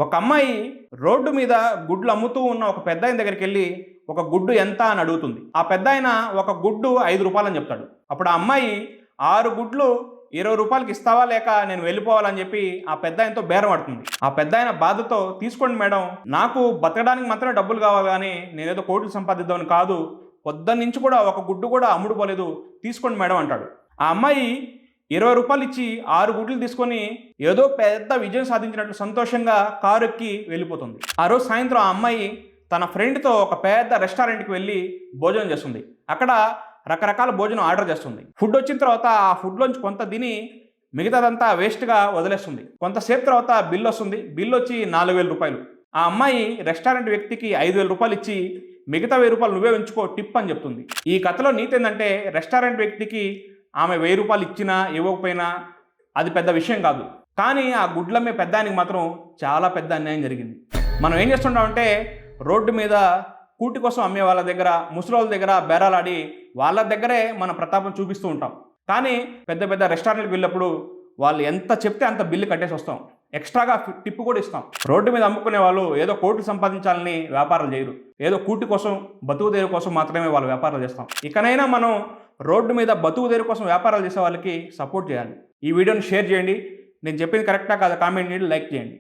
ఒక అమ్మాయి రోడ్డు మీద గుడ్లు అమ్ముతూ ఉన్న ఒక పెద్దాయన దగ్గరికెళ్ళి ఒక గుడ్డు ఎంత అని అడుగుతుంది. ఆ పెద్దాయన ఒక గుడ్డు ₹5 అని చెప్తాడు. అప్పుడు ఆ అమ్మాయి 6 గుడ్లు ₹20కి ఇస్తావా లేక నేను వెళ్ళిపోవాలని చెప్పి ఆ పెద్దాయనతో బేరం ఆడుతుంది. ఆ పెద్దాయన బాధతో తీసుకోండి మేడం, నాకు బతకడానికి మాత్రమే డబ్బులు కావాలి కానీ నేనేదో కోట్లు సంపాదిద్దామని కాదు, పొద్దున్నుంచి కూడా ఒక గుడ్డు కూడా అమ్ముడు పోలేదు, తీసుకోండి మేడం అంటాడు. ఆ అమ్మాయి ₹20 ఇచ్చి 6 గుడ్లు తీసుకొని ఏదో పెద్ద విజయం సాధించినట్లు సంతోషంగా కారు ఎక్కి వెళ్ళిపోతుంది. ఆ రోజు సాయంత్రం ఆ అమ్మాయి తన ఫ్రెండ్తో ఒక పెద్ద రెస్టారెంట్కి వెళ్ళి భోజనం చేస్తుంది. అక్కడ రకరకాల భోజనం ఆర్డర్ చేస్తుంది. ఫుడ్ వచ్చిన తర్వాత ఆ ఫుడ్లోంచి కొంత తిని మిగతాదంతా వేస్ట్గా వదిలేస్తుంది. కొంతసేపు తర్వాత బిల్ వస్తుంది. బిల్ వచ్చి ₹4000. ఆ అమ్మాయి రెస్టారెంట్ వ్యక్తికి ₹5000 ఇచ్చి మిగతా ₹1000 నువ్వే ఉంచుకో టిప్ అని చెప్తుంది. ఈ కథలో నీతి ఏంటంటే రెస్టారెంట్ వ్యక్తికి ఆమె ₹1000 ఇచ్చినా ఇవ్వకపోయినా అది పెద్ద విషయం కాదు. కానీ ఆ గుడ్లమ్మే పెద్దాయనకి మాత్రం చాలా పెద్ద అన్యాయం జరిగింది. మనం ఏం చేస్తుంటామంటే రోడ్డు మీద కూటి కోసం అమ్మే వాళ్ళ దగ్గర, ముసలోళ్ళ దగ్గర బేరాలాడి వాళ్ళ దగ్గరే మన ప్రతాపం చూపిస్తూ ఉంటాం. కానీ పెద్ద పెద్ద రెస్టారెంట్కి వెళ్ళినప్పుడు వాళ్ళు ఎంత చెప్తే అంత బిల్లు కట్టేసి వస్తాం. ఎక్స్ట్రాగా టిప్పు కూడా ఇస్తాం. రోడ్డు మీద అమ్ముకునే వాళ్ళు ఏదో కోట్లు సంపాదించాలని వ్యాపారాలు చేయరు. ఏదో కూటి కోసం, బతుకుదేరు కోసం మాత్రమే వాళ్ళు వ్యాపారాలు చేస్తాం. ఇకనైనా మనం రోడ్డు మీద బతుకుదేరు కోసం వ్యాపారాలు చేసే వాళ్ళకి సపోర్ట్ చేయాలి. ఈ వీడియోని షేర్ చేయండి. నేను చెప్పింది కరెక్టా కాదా కామెంట్ చేయండి, లైక్ చేయండి.